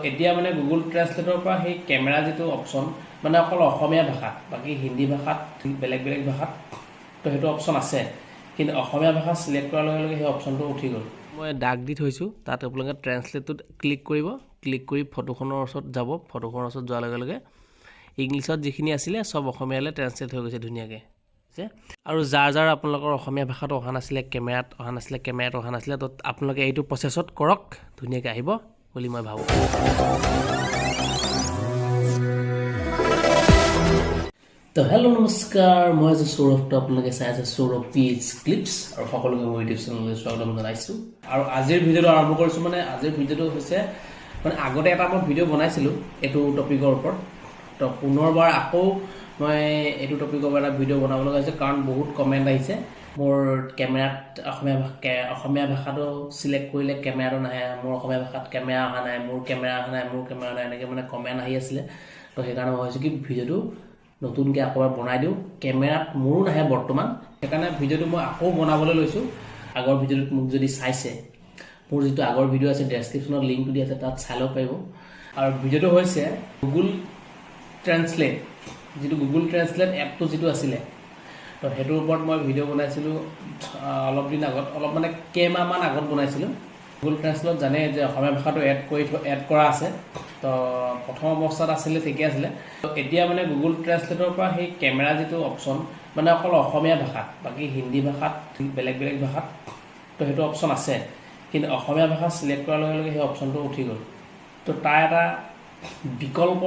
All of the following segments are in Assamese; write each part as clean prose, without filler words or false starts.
এতিয়া মানে গুগল ট্ৰান্সলেটৰ পৰা সেই কেমেৰা যিটো অপশ্যন মানে অকল অসমীয়া ভাষাত বাকী হিন্দী ভাষাত বেলেগ বেলেগ ভাষাত তো সেইটো অপশ্যন আছে কিন্তু অসমীয়া ভাষা সিলেক্ট কৰাৰ লগে লগে সেই অপশ্যনটো উঠি গ'ল মই ডাক দি থৈছোঁ তাত আপোনালোকে ট্ৰান্সলেটটোত ক্লিক কৰিব ক্লিক কৰি ফটোখনৰ ওচৰত যাব ফটোখনৰ ওচৰত যোৱাৰ লগে লগে ইংলিছত যিখিনি আছিলে সব অসমীয়ালৈ ট্ৰান্সলেট হৈ গৈছে ধুনীয়াকৈ আৰু যাৰ যাৰ আপোনালোকৰ অসমীয়া ভাষাটো অহা নাছিলে কেমেৰাত অহা নাছিলে তো আপোনালোকে এইটো প্ৰচেছত কৰক ধুনীয়াকৈ আহিব বুলি মই ভাবোঁ তো হেল্ল' নমস্কাৰ মই আছোঁ সৌৰভ তো আপোনালোকে চাই আছে সৌৰভ পিএইচ ক্লিপছ আৰু সকলোকে মোৰ ইউটিউব চেনেললৈ স্বাগতম জনাইছোঁ আৰু আজিৰ ভিডিঅ'টো আৰম্ভ কৰিছোঁ মানে আজিৰ ভিডিঅ'টো হৈছে মানে আগতে এটা মই ভিডিঅ' বনাইছিলোঁ এইটো টপিকৰ ওপৰত তো পুনৰবাৰ আকৌ মই এইটো টপিকৰ ওপৰত এটা ভিডিঅ' বনাব লগা হৈছে কাৰণ বহুত কমেণ্ট আহিছে মোৰ কেমেৰাত অসমীয়া ভাষাটো সিলেক্ট কৰিলে কেমেৰাটো নাহে মোৰ অসমীয়া ভাষাত কেমেৰা অহা নাই মোৰ কেমেৰা অহা নাই এনেকৈ মানে কমেণ্ট আহি আছিলে তো সেইকাৰণে মই ভাবিছোঁ কি ভিডিঅ'টো নতুনকৈ আকৌ বনাই দিওঁ কেমেৰাত মোৰো নাহে বৰ্তমান সেইকাৰণে ভিডিঅ'টো মই আকৌ বনাবলৈ লৈছোঁ আগৰ ভিডিঅ'টোত মোক যদি চাইছে মোৰ যিটো আগৰ ভিডিঅ' আছে ডেছক্ৰিপশ্যনত লিংকটো দি আছে তাত চাই ল'ব পাৰিব আৰু ভিডিঅ'টো হৈছে গুগল ট্ৰান্সলেট যিটো গুগল ট্ৰান্সলেট এপটো যিটো আছিলে তো সেইটোৰ ওপৰত মই ভিডিঅ' বনাইছিলোঁ অলপ দিন আগত অলপ মানে কেইমাহমান আগত বনাইছিলোঁ গুগল ট্ৰান্সলেট জানে যে অসমীয়া ভাষাটো এড কৰা আছে তো প্ৰথম অৱস্থাত আছিলে ঠিকে আছিলে তো এতিয়া মানে গুগল ট্ৰান্সলেটৰ পৰা সেই কেমেৰা যিটো অপশ্যন মানে অকল অসমীয়া ভাষাত বাকী হিন্দী ভাষাত বেলেগ বেলেগ ভাষাত তো সেইটো অপশ্যন আছে কিন্তু অসমীয়া ভাষা সিলেক্ট কৰাৰ লগে লগে সেই অপশ্যনটো উঠি গ'ল তো তাৰ এটা বিকল্প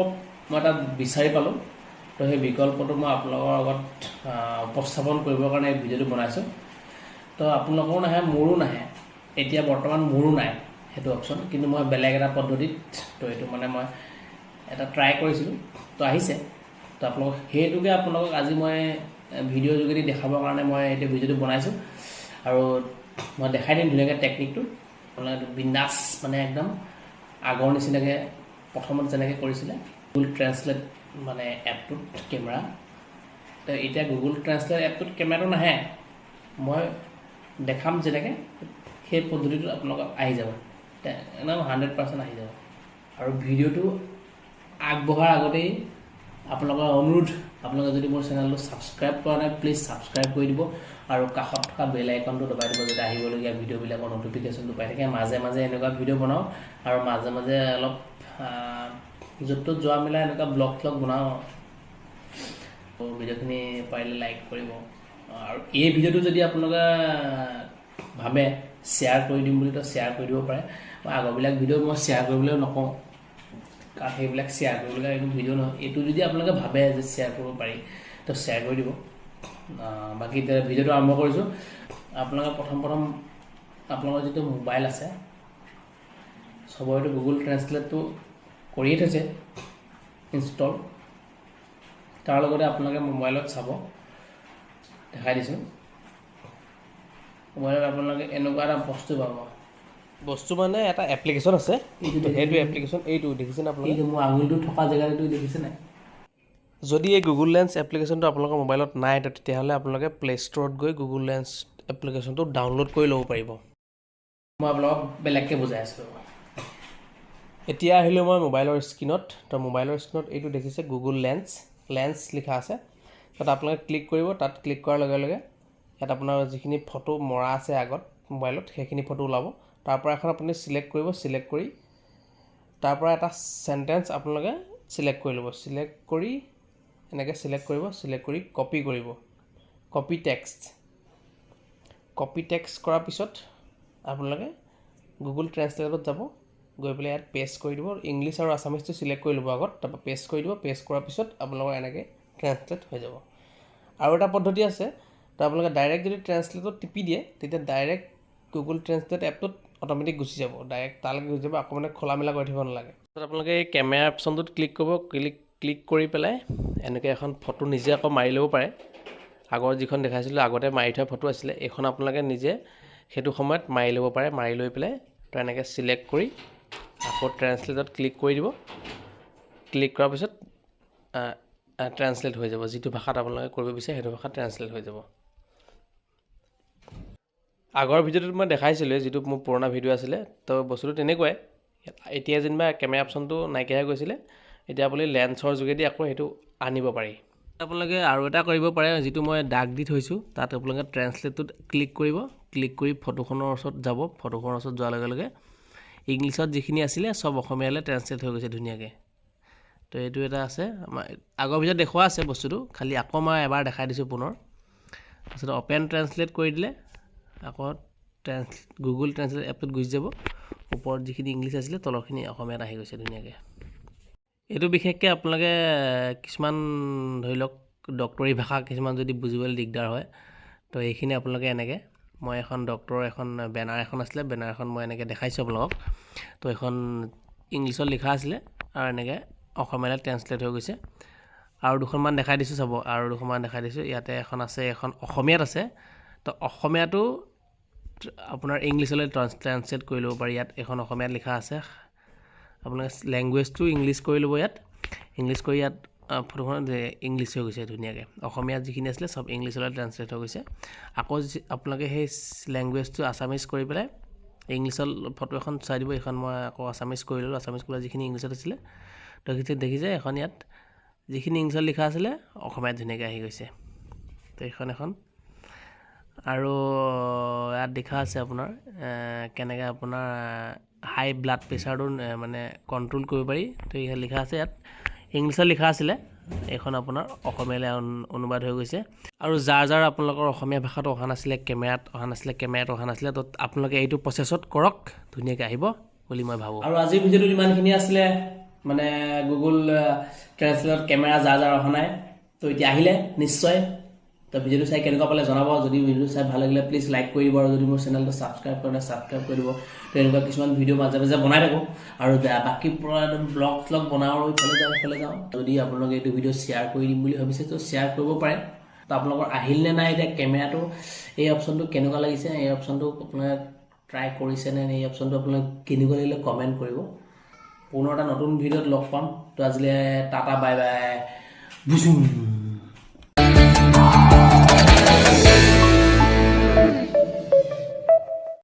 মই এটা বিচাৰি পালোঁ তো সেই বিকল্পটো মই আপোনালোকৰ আগত উপস্থাপন কৰিবৰ কাৰণে এই ভিডিঅ'টো বনাইছোঁ তো আপোনালোকৰো নাহে মোৰো নাহে এতিয়া বৰ্তমান মোৰো নাই সেইটো অপশ্যন কিন্তু মই বেলেগ এটা পদ্ধতিত তো এইটো মানে মই এটা ট্ৰাই কৰিছিলোঁ তো আহিছে তো সেইটোকে আপোনালোকক আজি মই ভিডিঅ'ৰ যোগেদি দেখাবৰ কাৰণে মই এইটো ভিডিঅ'টো বনাইছোঁ আৰু মই দেখাই দিম ধুনীয়াকৈ টেকনিকটো আপোনালোকে বিন্দাছ মানে একদম আগৰ নিচিনাকৈ প্ৰথমত যেনেকৈ কৰিছিলে গুগল ট্ৰান্সলেট মানে এপটোত কেমেৰা তো এতিয়া গুগল ট্ৰান্সলেট এপটোত কেমেৰাটো নাহে মই দেখাম যেনেকৈ সেই পদ্ধতিটোত আপোনালোকক আহি যাব একদম 100% আহি যাব আৰু ভিডিঅ'টো আগবঢ়াৰ আগতেই আপোনালোকৰ অনুৰোধ আপোনালোকে যদি মোৰ চেনেলটো ছাবস্ক্ৰাইব কৰা নাই প্লিজ ছাবস্ক্ৰাইব কৰি দিব আৰু কাষত থকা বেল আইকনটো দবাই দিব যাতে আহিবলগীয়া ভিডিঅ'বিলাকৰ ন'টিফিকেশ্যনটো পাই থাকে মাজে মাজে এনেকুৱা ভিডিঅ' বনাওঁ আৰু মাজে মাজে অলপ য'ত ত'ত যোৱা মেলা এনেকুৱা ব্লগ বনাওঁ ভিডিঅ'খিনি পাৰিলে লাইক কৰিব আৰু এই ভিডিঅ'টো যদি আপোনালোকে ভাবে শ্বেয়াৰ কৰি দিম বুলি তো শ্বেয়াৰ কৰি দিব পাৰে মই আগৰবিলাক ভিডিঅ' মই শ্বেয়াৰ কৰিবলৈ নকওঁ কাৰণ সেইবিলাক শ্বেয়াৰ কৰিবলগীয়া এইটো ভিডিঅ' নহয় এইটো যদি আপোনালোকে ভাবে যে শ্বেয়াৰ কৰিব পাৰি তো শ্বেয়াৰ কৰি দিব বাকী এতিয়া ভিডিঅ'টো আৰম্ভ কৰিছোঁ আপোনালোকে প্ৰথম আপোনালোকৰ যিটো মোবাইল আছে চবৰেতো গুগল ট্ৰান্সলেটটো কৰিয়ে থৈছে ইনষ্টল তাৰ লগতে আপোনালোকে মোবাইলত চাব দেখাই দিছোঁ মোবাইলত আপোনালোকে এনেকুৱা এটা বস্তু মানে এটা এপ্লিকেশ্যন আছে সেইটো এপ্লিকেশ্যন এইটো দেখিছেনে আপোনালোকে মোৰ আঙুলিটো থকা জেগাটো দেখিছে নাই যদি এই গুগল লেন্স এপ্লিকেশ্যনটো আপোনালোকৰ মোবাইলত নাই তেতিয়াহ'লে আপোনালোকে প্লে ষ্ট'ৰত গৈ গুগল লেন্স এপ্লিকেশ্যনটো ডাউনলোড কৰি ল'ব পাৰিব মই আপোনালোকক বেলেগকৈ বুজাই আছোঁ এতিয়া আহিলোঁ মই মোবাইলৰ স্ক্ৰীণত তো মোবাইলৰ স্ক্ৰীণত এইটো দেখিছে গুগল লেন্স লিখা আছে তাত আপোনালোকে ক্লিক কৰিব তাত ক্লিক কৰাৰ লগে লগে ইয়াত আপোনাৰ যিখিনি ফটো মৰা আছে আগত মোবাইলত সেইখিনি ফটো ওলাব তাৰ পৰা এখন আপুনি চিলেক্ট কৰিব চিলেক্ট কৰি তাৰ পৰা এটা চেণ্টেন্স আপোনালোকে চিলেক্ট কৰি ল'ব চিলেক্ট কৰি এনেকৈ চিলেক্ট কৰি কপি কৰিব কপি টেক্সট কৰাৰ পিছত আপোনালোকে গুগল ট্ৰান্সলেটত যাব গৈ পেলাই ইয়াত পেষ্ট কৰি দিব ইংলিছ আৰু আছামিজটো চিলেক্ট কৰি ল'ব আগত তাৰপৰা পেষ্ট কৰি দিব পেষ্ট কৰাৰ পিছত আপোনালোকৰ এনেকৈ ট্ৰান্সলেট হৈ যাব আৰু এটা পদ্ধতি আছে তো আপোনালোকে ডাইৰেক্ট যদি ট্ৰান্সলেটত টিপি দিয়ে তেতিয়া ডাইৰেক্ট গুগল ট্ৰান্সলেট এপটোত অট'মেটিক গুচি যাব ডাইৰেক্ট তালৈকে গুচি যাব আকৌ মানে খোলা মেলা কৰি থাকিব নালাগে তাৰপিছত আপোনালোকে এই কেমেৰা অপশ্যনটোত ক্লিক কৰিব ক্লিক কৰি পেলাই এনেকৈ এখন ফটো নিজে আকৌ মাৰি ল'ব পাৰে আগৰ যিখন দেখাইছিলোঁ আগতে মাৰি থোৱা ফটো আছিলে এইখন আপোনালোকে নিজে সেইটো সময়ত মাৰি ল'ব পাৰে মাৰি লৈ পেলাই তো এনেকৈ চিলেক্ট কৰি আকৌ ট্ৰান্সলেটত ক্লিক কৰি দিব ক্লিক কৰাৰ পিছত ট্ৰান্সলেট হৈ যাব যিটো ভাষাত আপোনালোকে কৰিব বিচাৰে সেইটো ভাষাত ট্ৰান্সলেট হৈ যাব আগৰ ভিডিঅ'টোত মই দেখাইছিলোঁ যিটো মোৰ পুৰণা ভিডিঅ' আছিলে তো বস্তুটো তেনেকুৱাই এতিয়া যেনিবা কেমেৰা অপশ্যনটো নাইকিয়া হৈ গৈছিলে এতিয়া আপুনি লেন্সৰ যোগেদি আকৌ সেইটো আনিব পাৰি আপোনালোকে আৰু এটা কৰিব পাৰে যিটো মই দাগ দি থৈছোঁ তাত আপোনালোকে ট্ৰেন্সলেটটোত ক্লিক কৰিব ক্লিক কৰি ফটোখনৰ ওচৰত যাব ফটোখনৰ ওচৰত যোৱাৰ লগে লগে ইংলিছত যিখিনি আছিলে সব অসমীয়ালৈ ট্ৰেন্সলেট হৈ গৈছে ধুনীয়াকৈ তো এইটো এটা আছে আমাৰ আগৰ ভিডিঅ'ত দেখুওৱা আছে বস্তুটো খালি আকৌ মই এবাৰ দেখাই দিছোঁ পুনৰ তাৰপিছত অপেন ট্ৰেন্সলেট কৰি দিলে আকৌ গুগল ট্ৰেন্সলেট এপটোত গুচি যাব ওপৰত যিখিনি ইংলিছ আছিলে তলৰখিনি অসমীয়াত আহি গৈছে ধুনীয়াকৈ এইটো বিশেষকৈ আপোনালোকে কিছুমান ধৰি লওক ডক্টৰী ভাষা কিছুমান যদি বুজিবলৈ দিগদাৰ হয় তো এইখিনি আপোনালোকে এনেকৈ মই এখন ডক্টৰৰ এখন বেনাৰ এখন আছিলে বেনাৰ এখন মই এনেকৈ দেখাইছোঁ আপোনালোকক তো এখন ইংলিছত লিখা আছিলে আৰু এনেকৈ অসমীয়ালৈ ট্ৰেন্সলেট হৈ গৈছে আৰু দুখনমান দেখাই দিছোঁ চাব আৰু দুখনমান দেখাই দিছোঁ ইয়াতে এখন আছে এখন অসমীয়াত আছে তো অসমীয়াটো আপোনাৰ ইংলিছলৈ ট্ৰান্সলেট কৰি ল'ব পাৰি ইয়াত এখন অসমীয়াত লিখা আছে আপোনালোকে লেংগুৱেজটো ইংলিছ কৰি ল'ব ইয়াত ইংলিছ কৰি ইয়াত ফটোখনত ইংলিছ হৈ গৈছে ধুনীয়াকৈ অসমীয়াত যিখিনি আছিলে সব ইংলিছলৈ ট্ৰান্সলেট হৈ গৈছে আকৌ আপোনালোকে সেই লেংগুৱেজটো আছামিজ কৰি পেলাই ইংলিছত ফটো এখন চাই দিব এইখন মই আকৌ আছামিজ কৰি ল'লোঁ আছামিজ কৰি যিখিনি ইংলিছত আছিলে তো দেখিছে এখন ইয়াত যিখিনি ইংলিছত লিখা আছিলে অসমীয়াত ধুনীয়াকৈ আহি গৈছে তো এইখন এখন আৰু ইয়াত দেখা আছে আপোনাৰ কেনেকৈ আপোনাৰ হাই ব্লাড প্ৰেছাৰটো মানে কণ্ট্ৰল কৰিব পাৰি তো ইয়াত লিখা আছে ইয়াত ইংলিছত লিখা আছিলে এইখন আপোনাৰ অসমীয়ালৈ অনুবাদ হৈ গৈছে আৰু যাৰ আপোনালোকৰ অসমীয়া ভাষাটো অহা নাছিলে কেমেৰাত অহা নাছিলে তো আপোনালোকে এইটো প্ৰচেছত কৰক ধুনীয়াকৈ আহিব বুলি মই ভাবোঁ আৰু আজিৰ ভিডিঅ'টোত ইমানখিনি আছিলে মানে গুগল ট্ৰেন্সলেটত কেমেৰা যাৰ অহা নাই তো এতিয়া আহিলে নিশ্চয় তো ভিডিঅ'টো চাই কেনেকুৱা পালে জনাব যদি ভিডিঅ'টো চাই ভাল লাগিলে প্লিজ লাইক কৰি দিব আৰু যদি মোৰ চেনেলটো ছাবস্ক্ৰাইব কৰা নাই ছাবস্ক্ৰাইব কৰি দিব তেনেকুৱা কিছুমান ভিডিঅ' মাজে মাজে বনাই থাকোঁ আৰু বাকী ব্লগ বনাওঁ আৰু ইফালে যাওঁ যদি আপোনালোকে এইটো ভিডিঅ' শ্বেয়াৰ কৰি দিম বুলি ভাবিছে তো শ্বেয়াৰ কৰিব পাৰে তো আপোনালোকৰ আহিল নে নাই এতিয়া কেমেৰাটো এই অপশ্যনটো কেনেকুৱা লাগিছে এই অপশ্যনটো আপোনালোকে ট্ৰাই কৰিছেনে এই অপশ্যনটো আপোনালোকে কেনেকুৱা লাগিলে কমেণ্ট কৰিব পুনৰ এটা নতুন ভিডিঅ'ত লগ পাম তো আজিলৈ টাটা বাই বাই বুজুম